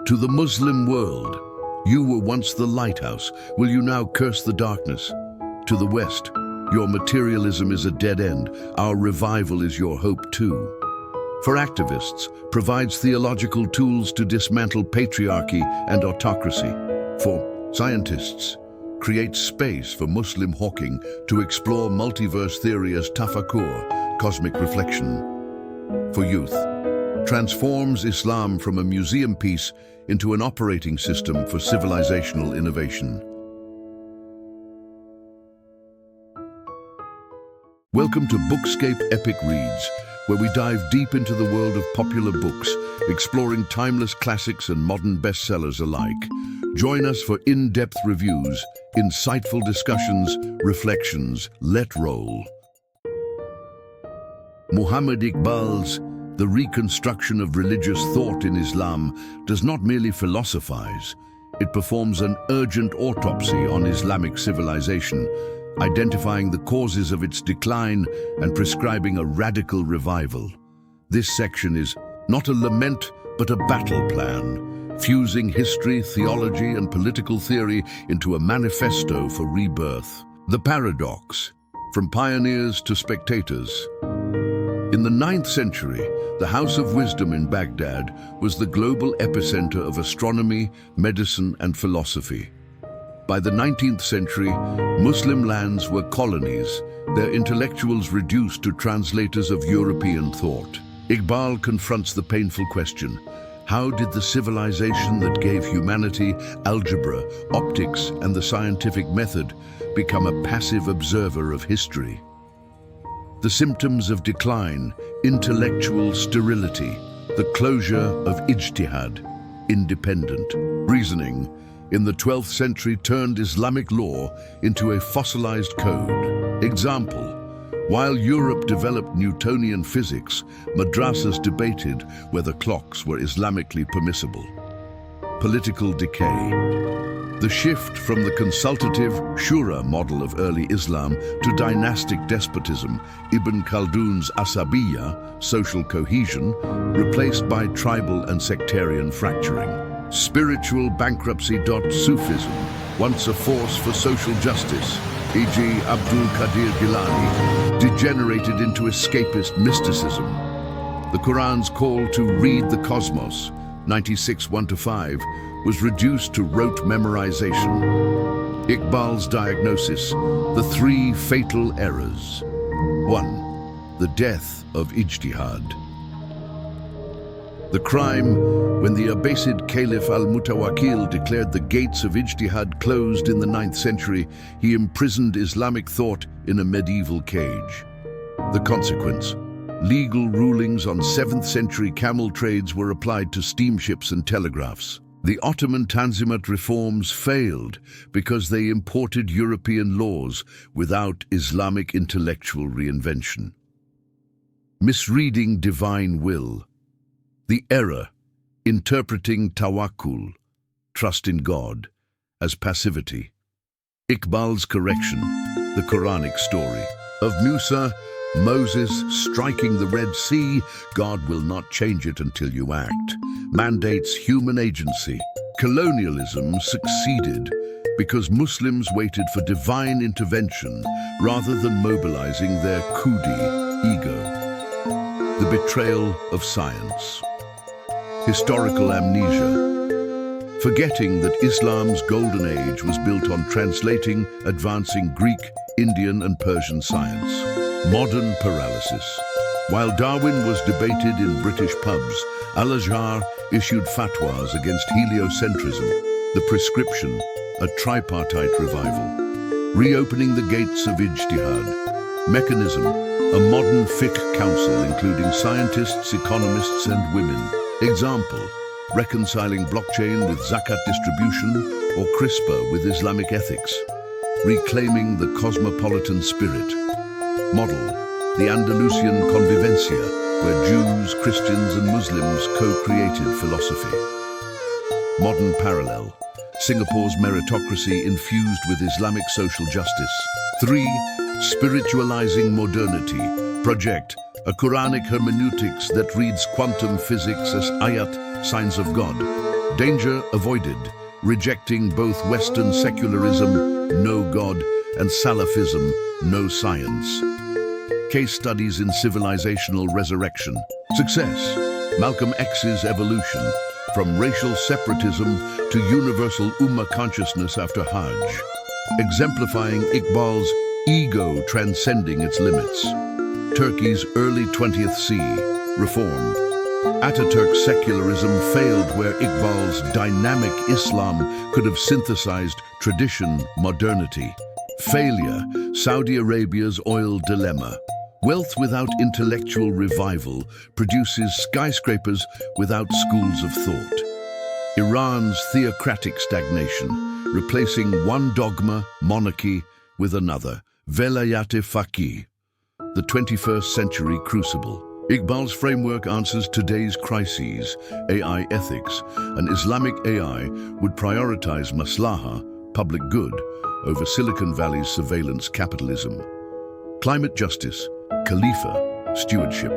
To the Muslim world, you were once the lighthouse. Will you now curse the darkness? To the West, your materialism is a dead end. Our revival is your hope too. For activists, provides theological tools to dismantle patriarchy and autocracy. For scientists, creates space for Muslim hawking to explore multiverse theory as tafakkur, cosmic reflection. For youth, transforms Islam from a museum piece into an operating system for civilizational innovation. Welcome to Bookscape Epic Reads, where we dive deep into the world of popular books, exploring timeless classics and modern bestsellers alike. Join us for in-depth reviews, insightful discussions, reflections. Let roll. Muhammad Iqbal's The Reconstruction of Religious Thought in Islam does not merely philosophize, it performs an urgent autopsy on Islamic civilization, identifying the causes of its decline and prescribing a radical revival. This section is not a lament, but a battle plan, fusing history, theology, and political theory into a manifesto for rebirth. The paradox, from pioneers to spectators. In the 9th century, the House of Wisdom in Baghdad was the global epicenter of astronomy, medicine, and philosophy. By the 19th century, Muslim lands were colonies, their intellectuals reduced to translators of European thought. Iqbal confronts the painful question: how did the civilization that gave humanity algebra, optics, and the scientific method become a passive observer of history? The symptoms of decline: intellectual sterility, the closure of Ijtihad, independent reasoning, in the 12th century turned Islamic law into a fossilized code. Example: while Europe developed Newtonian physics, madrasas debated whether clocks were Islamically permissible. Political decay. The shift from the consultative shura model of early Islam to dynastic despotism, Ibn Khaldun's Asabiyya, social cohesion, replaced by tribal and sectarian fracturing. Spiritual bankruptcy. Sufism, once a force for social justice, e.g. Abdul Qadir Gilani, degenerated into escapist mysticism. The Quran's call to read the cosmos, 96:1-5, was reduced to rote memorization. Iqbal's diagnosis: the 3 fatal errors. 1. The death of Ijtihad. The crime: when the Abbasid Caliph al-Mutawakkil declared the gates of Ijtihad closed in the 9th century, he imprisoned Islamic thought in a medieval cage. The consequence: legal rulings on 7th century camel trades were applied to steamships and telegraphs. The Ottoman Tanzimat reforms failed because they imported European laws without Islamic intellectual reinvention. Misreading divine will. The error: interpreting tawakkul, trust in God, as passivity. Iqbal's correction: the Quranic story of Moses striking the Red Sea, God will not change it until you act, mandates human agency. Colonialism succeeded because Muslims waited for divine intervention rather than mobilizing their Khudi ego. The betrayal of science. Historical amnesia. Forgetting that Islam's golden age was built on translating, advancing Greek, Indian, and Persian science. Modern paralysis. While Darwin was debated in British pubs, Al-Azhar issued fatwas against heliocentrism, the prescription, a tripartite revival. Reopening the gates of Ijtihad. Mechanism: a modern fiqh council including scientists, economists, and women. Example: reconciling blockchain with zakat distribution or CRISPR with Islamic ethics. Reclaiming the cosmopolitan spirit. Model: the Andalusian convivencia, where Jews, Christians, and Muslims co-created philosophy. Modern parallel: Singapore's meritocracy infused with Islamic social justice. 3. Spiritualizing modernity. Project: a Quranic hermeneutics that reads quantum physics as ayat, signs of God. Danger avoided, rejecting both Western secularism, no God, and Salafism, no science. Case studies in civilizational resurrection. Success. Malcolm X's evolution, from racial separatism to universal Ummah consciousness after Hajj, exemplifying Iqbal's ego transcending its limits. Turkey's early 20th Sea, reform. Ataturk's secularism failed where Iqbal's dynamic Islam could have synthesized tradition, modernity. Failure, Saudi Arabia's oil dilemma. Wealth without intellectual revival produces skyscrapers without schools of thought. Iran's theocratic stagnation, replacing one dogma, monarchy, with another. Velayat-e-faqih, the 21st century crucible. Iqbal's framework answers today's crises. AI ethics. An Islamic AI would prioritize maslaha, public good, over Silicon Valley's surveillance capitalism. Climate justice, Khalifa, stewardship,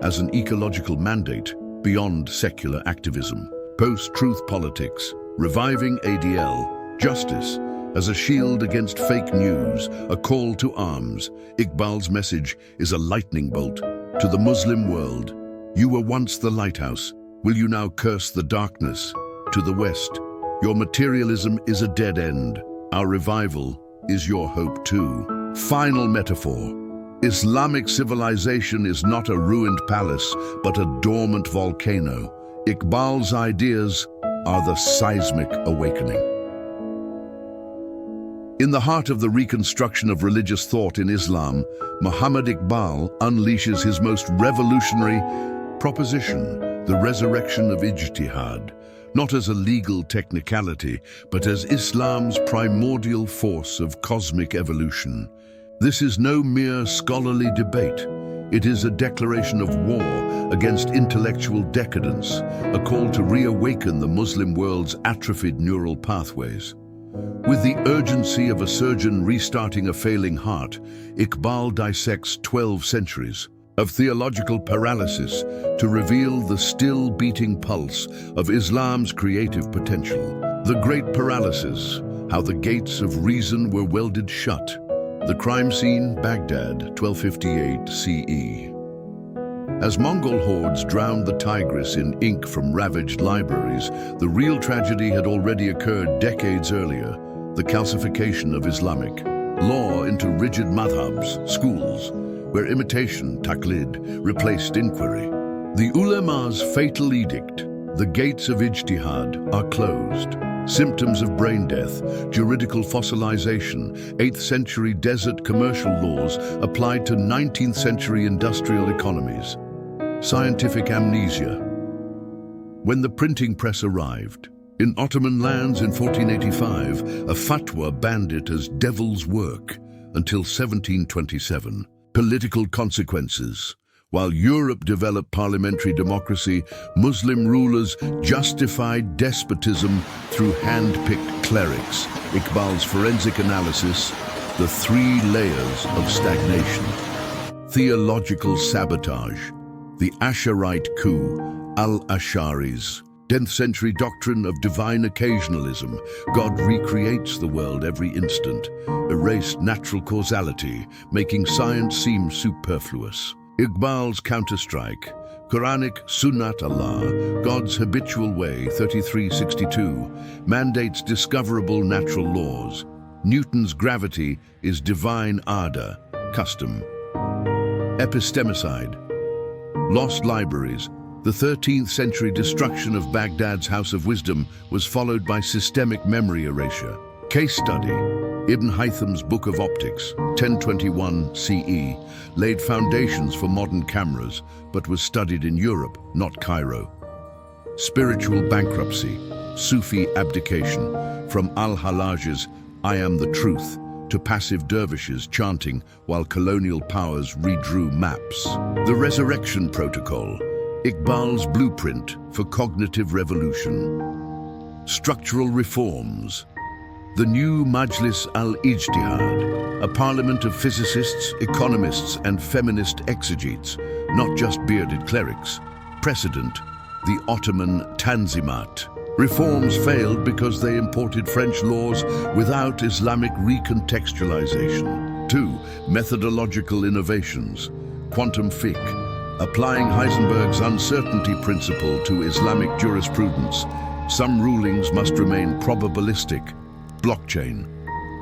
as an ecological mandate beyond secular activism. Post-truth politics, reviving ADL, justice, as a shield against fake news, a call to arms. Iqbal's message is a lightning bolt to the Muslim world. You were once the lighthouse. Will you now curse the darkness? To the West, your materialism is a dead end. Our revival is your hope too. Final metaphor. Islamic civilization is not a ruined palace, but a dormant volcano. Iqbal's ideas are the seismic awakening. In the heart of the reconstruction of religious thought in Islam, Muhammad Iqbal unleashes his most revolutionary proposition, the resurrection of Ijtihad, not as a legal technicality, but as Islam's primordial force of cosmic evolution. This is no mere scholarly debate. It is a declaration of war against intellectual decadence, a call to reawaken the Muslim world's atrophied neural pathways. With the urgency of a surgeon restarting a failing heart, Iqbal dissects 12 centuries of theological paralysis to reveal the still beating pulse of Islam's creative potential. The Great Paralysis, how the gates of reason were welded shut. The crime scene, Baghdad, 1258 CE. As Mongol hordes drowned the Tigris in ink from ravaged libraries, the real tragedy had already occurred decades earlier, the calcification of Islamic law into rigid madhabs, schools, where imitation, taqlid, replaced inquiry. The ulama's fatal edict, the gates of Ijtihad, are closed. Symptoms of brain death, juridical fossilization, 8th century desert commercial laws applied to 19th century industrial economies. Scientific amnesia. When the printing press arrived, in Ottoman lands in 1485, a fatwa banned it as devil's work until 1727. Political consequences. While Europe developed parliamentary democracy, Muslim rulers justified despotism through hand-picked clerics. Iqbal's forensic analysis, the 3 layers of stagnation. Theological sabotage, the Asharite coup, Al-Asharis. 10th century doctrine of divine occasionalism, God recreates the world every instant, erased natural causality, making science seem superfluous. Iqbal's counterstrike, Quranic Sunnat Allah, God's habitual way, 3362, mandates discoverable natural laws. Newton's gravity is divine Ada, custom. Epistemicide, lost libraries. The 13th century destruction of Baghdad's House of Wisdom was followed by systemic memory erasure. Case study, Ibn Haytham's Book of Optics, 1021 CE, laid foundations for modern cameras, but was studied in Europe, not Cairo. Spiritual bankruptcy, Sufi abdication, from Al-Hallaj's I Am the Truth to passive dervishes chanting while colonial powers redrew maps. The Resurrection Protocol, Iqbal's blueprint for cognitive revolution. Structural reforms. The new Majlis al-Ijtihad, a parliament of physicists, economists, and feminist exegetes, not just bearded clerics. Precedent, the Ottoman Tanzimat, Reforms failed because they imported French laws without Islamic recontextualization. 2. Methodological innovations. Quantum fiqh, applying Heisenberg's uncertainty principle to Islamic jurisprudence. Some rulings must remain probabilistic. Blockchain.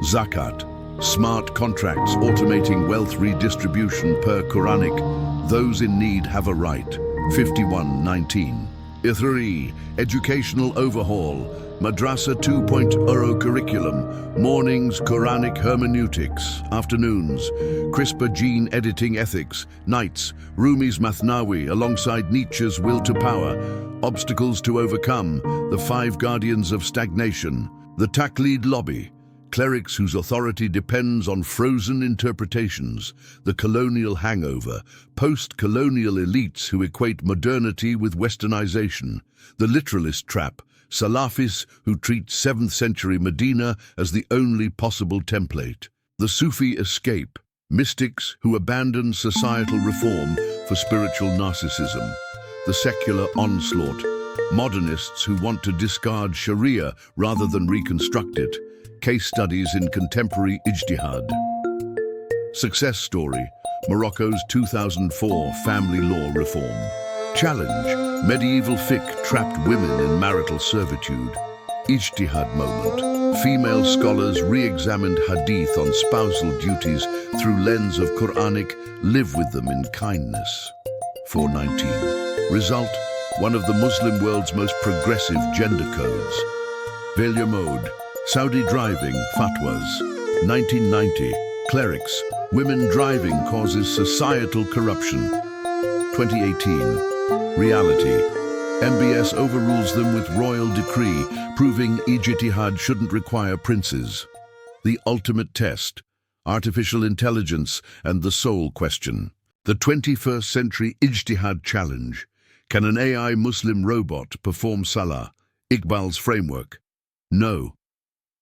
Zakat, smart contracts automating wealth redistribution per Quranic. Those in need have a right. 51:19. 3. Educational overhaul. Madrasa 2.0 curriculum. Mornings, Quranic hermeneutics. Afternoons, CRISPR gene editing ethics. Nights, Rumi's Mathnawi alongside Nietzsche's will to power. Obstacles to overcome. The 5 guardians of stagnation. The taqlid lobby. Clerics whose authority depends on frozen interpretations, the colonial hangover, post-colonial elites who equate modernity with westernization, the literalist trap, Salafis who treat 7th century Medina as the only possible template, the Sufi escape, mystics who abandon societal reform for spiritual narcissism, the secular onslaught, modernists who want to discard Sharia rather than reconstruct it, case studies in contemporary Ijtihad. Success story, Morocco's 2004 family law reform. Challenge, medieval fiqh trapped women in marital servitude. Ijtihad moment, female scholars re-examined hadith on spousal duties through lens of Quranic, live with them in kindness. 419. Result, one of the Muslim world's most progressive gender codes. Failure mode, Saudi driving, fatwas. 1990, clerics, women driving causes societal corruption. 2018, reality, MBS overrules them with royal decree, proving Ijtihad shouldn't require princes. The ultimate test, artificial intelligence and the soul question. The 21st century Ijtihad challenge. Can an AI Muslim robot perform Salah, Iqbal's framework? No.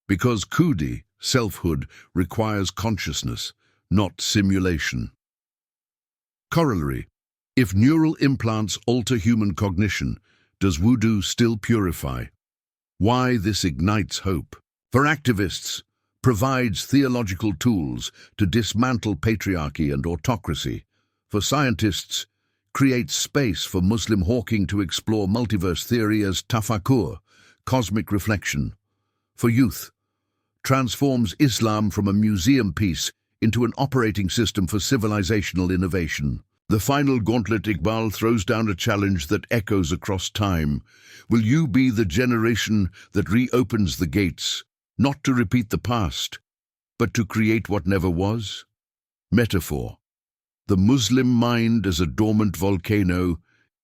Because Khudi, selfhood, requires consciousness, not simulation. Corollary. If neural implants alter human cognition, does wudu still purify? Why this ignites hope? For activists, provides theological tools to dismantle patriarchy and autocracy. For scientists, creates space for Muslim hawking to explore multiverse theory as tafakkur, cosmic reflection. For youth, transforms Islam from a museum piece into an operating system for civilizational innovation. The final gauntlet, Iqbal throws down a challenge that echoes across time. Will you be the generation that reopens the gates, not to repeat the past, but to create what never was? Metaphor. The Muslim mind as a dormant volcano,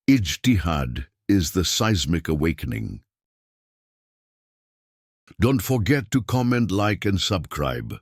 Ijtihad is the seismic awakening. Don't forget to comment, like and subscribe.